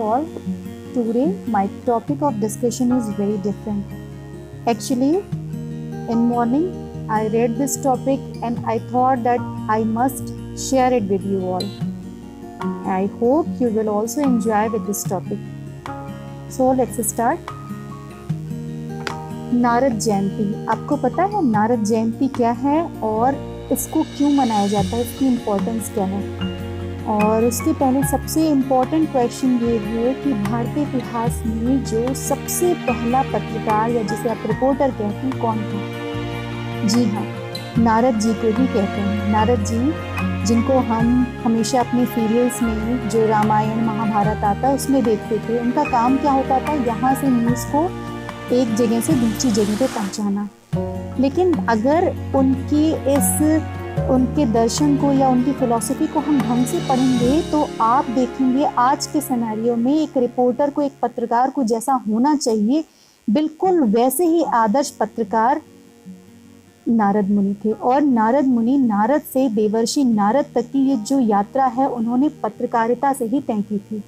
all. Today, my topic of discussion is very different. Actually, in morning, I read this topic and I thought that I must share it with you all. I hope you will also enjoy with this topic. So let's start. Narad जयंती, आपको पता है नारद जयंती क्या है और इसको क्यों मनाया जाता है, इसकी इम्पोर्टेंस क्या है? और उसके पहले सबसे इम्पोर्टेंट क्वेश्चन ये है कि भारतीय इतिहास में जो सबसे पहला पत्रकार या जिसे आप रिपोर्टर कहते हैं कौन था? जी हाँ, नारद जी को ही कहते हैं। नारद जी, जिनको हम हमेशा अपने सीरियल्स में जो रामायण महाभारत आता उसमें देखते थे, उनका काम क्या होता था? यहाँ से न्यूज़ को एक जगह से दूसरी जगह पे पहुँचाना। लेकिन अगर उनके दर्शन को या उनकी फिलॉसफी को हम ढंग से पढ़ेंगे तो आप देखेंगे आज के सिनेरियो में एक रिपोर्टर को, एक पत्रकार को जैसा होना चाहिए, बिल्कुल वैसे ही आदर्श पत्रकार नारद मुनि थे। और नारद मुनि, नारद से देवर्षि नारद तक की ये जो यात्रा है उन्होंने पत्रकारिता से ही तय की थी।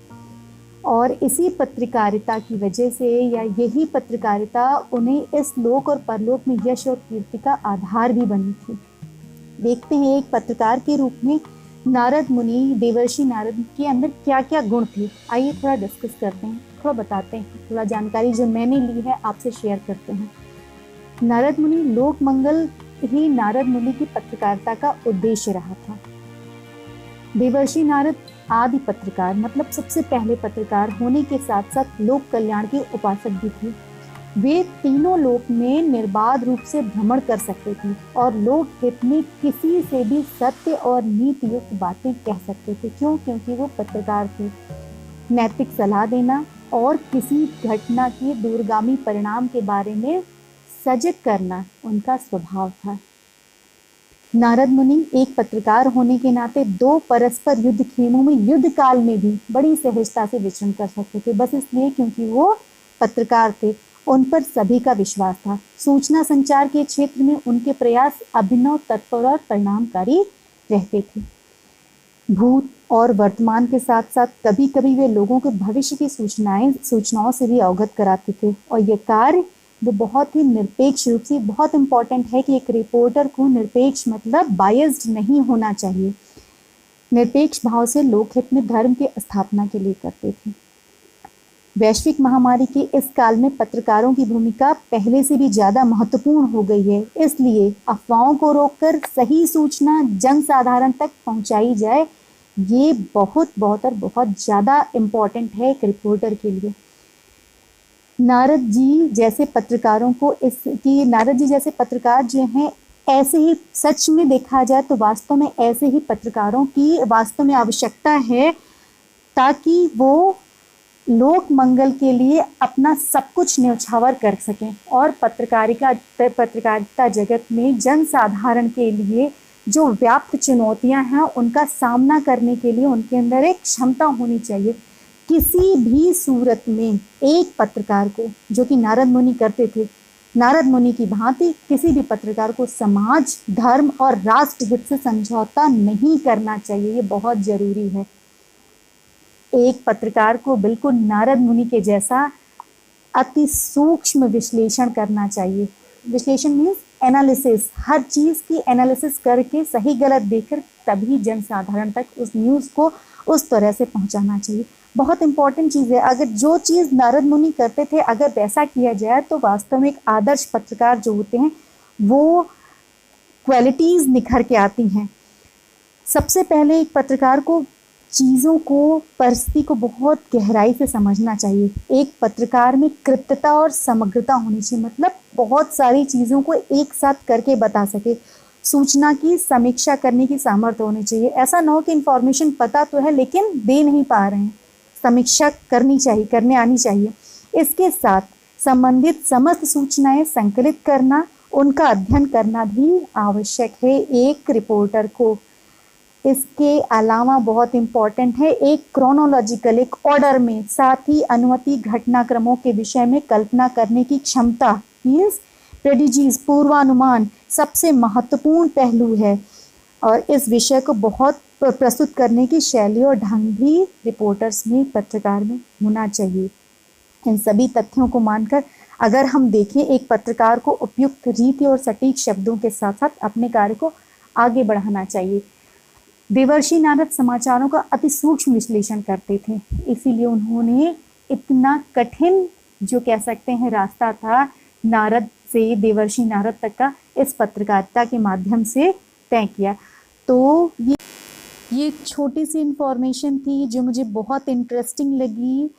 और इसी पत्रकारिता की वजह से या यही पत्रकारिता उन्हें इस लोक और परलोक में यश और कीर्ति का आधार भी बनी थी। देखते हैं एक पत्रकार के रूप में नारद मुनि, देवर्षि नारद के अंदर क्या क्या गुण थे। आइए थोड़ा डिस्कस करते हैं, थोड़ा बताते हैं, थोड़ा जानकारी जो मैंने ली है आपसे शेयर करते हैं। नारद मुनि, लोक मंगल ही नारद मुनि की पत्रकारिता का उद्देश्य रहा था। देवर्षि नारद आदि पत्रकार, मतलब सबसे पहले पत्रकार होने के साथ साथ लोक कल्याण के उपासक भी थे। वे तीनों लोक में निर्बाध रूप से भ्रमण कर सकते थे और लोक हित में किसी से भी सत्य और नीति युक्त बातें कह सकते थे। क्यों? क्योंकि वो पत्रकार थे। नैतिक सलाह देना और किसी घटना के दूरगामी परिणाम के बारे में सजग करना उनका स्वभाव था। नारद मुनि एक पत्रकार होने के नाते दो परस्पर युद्ध खेमों में युद्ध काल में भी बड़ी सहजता से विचरण कर सकते थे, बस इसलिए क्योंकि वो पत्रकार थे। उन पर सभी का विश्वास था। सूचना संचार के क्षेत्र में उनके प्रयास अभिनव, तत्पर और परिणामकारी रहते थे। भूत और वर्तमान के साथ साथ कभी कभी वे लोगों के भविष्य की सूचनाओं से भी अवगत कराते थे। और ये कार्य वो बहुत ही निरपेक्ष रूप से, बहुत इंपॉर्टेंट है कि एक रिपोर्टर को निरपेक्ष मतलब बायस्ड नहीं होना चाहिए, निरपेक्ष भाव से लोकहित में धर्म की स्थापना के लिए करते थे। वैश्विक महामारी के इस काल में पत्रकारों की भूमिका पहले से भी ज़्यादा महत्वपूर्ण हो गई है, इसलिए अफवाहों को रोककर सही सूचना जन साधारण तक पहुंचाई जाए, ये बहुत बहुत और बहुत ज़्यादा इम्पॉर्टेंट है एक रिपोर्टर के लिए। नारद जी जैसे पत्रकारों को नारद जी जैसे पत्रकार जो हैं, ऐसे ही सच में देखा जाए तो वास्तव में ऐसे ही पत्रकारों की वास्तव में आवश्यकता है, ताकि वो लोक मंगल के लिए अपना सब कुछ न्यौछावर कर सकें और पत्रकारिता जगत में जन साधारण के लिए जो व्याप्त चुनौतियां हैं उनका सामना करने के लिए उनके अंदर एक क्षमता होनी चाहिए। किसी भी सूरत में एक पत्रकार को, जो कि नारद मुनि करते थे, नारद मुनि की भांति किसी भी पत्रकार को समाज, धर्म और राष्ट्र हित से समझौता नहीं करना चाहिए। ये बहुत जरूरी है। एक पत्रकार को बिल्कुल नारद मुनि के जैसा अति सूक्ष्म विश्लेषण करना चाहिए। विश्लेषण मीन्स एनालिसिस, हर चीज़ की एनालिसिस करके सही गलत देखकर तभी जन साधारण तक उस न्यूज़ को उस तरह से पहुंचाना चाहिए। बहुत इंपॉर्टेंट चीज़ है। अगर जो चीज़ नारद मुनि करते थे अगर वैसा किया जाए तो वास्तव में एक आदर्श पत्रकार जो होते हैं वो क्वालिटीज़ निखर के आती हैं। सबसे पहले एक पत्रकार को चीज़ों को, परिस्थिति को बहुत गहराई से समझना चाहिए। एक पत्रकार में कृत्यता और समग्रता होनी चाहिए, मतलब बहुत सारी चीज़ों को एक साथ करके बता सके। सूचना की समीक्षा करने की सामर्थ्य होनी चाहिए। ऐसा ना हो कि इन्फॉर्मेशन पता तो है लेकिन दे नहीं पा रहे हैं। समीक्षा करनी चाहिए, करने आनी चाहिए। इसके साथ संबंधित समस्त सूचनाएं संकलित करना, उनका अध्ययन करना भी आवश्यक है एक रिपोर्टर को। इसके अलावा बहुत इम्पॉर्टेंट है एक क्रोनोलॉजिकल, एक ऑर्डर में, साथ ही अनुमति घटनाक्रमों के विषय में कल्पना करने की क्षमता, मीन्स प्रेडिजीज, पूर्वानुमान सबसे महत्वपूर्ण पहलू है और इस विषय को बहुत प्रस्तुत करने की शैली और ढंग भी रिपोर्टर्स में, पत्रकार में होना चाहिए। इन सभी तथ्यों को मानकर अगर हम देखें, एक पत्रकार को उपयुक्त रीति और सटीक शब्दों के साथ साथ अपने कार्य को आगे बढ़ाना चाहिए। देवर्षि नारद समाचारों का अति सूक्ष्म विश्लेषण करते थे, इसीलिए उन्होंने इतना कठिन जो कह सकते हैं रास्ता था नारद से देवर्षि नारद तक का इस पत्रकारिता के माध्यम से तय किया। तो ये छोटी सी इंफॉर्मेशन थी जो मुझे बहुत इंटरेस्टिंग लगी,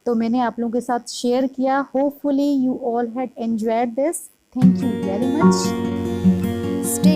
तो मैंने आप लोगों के साथ शेयर किया। Hopefully you all had enjoyed this. Thank you very much. Stay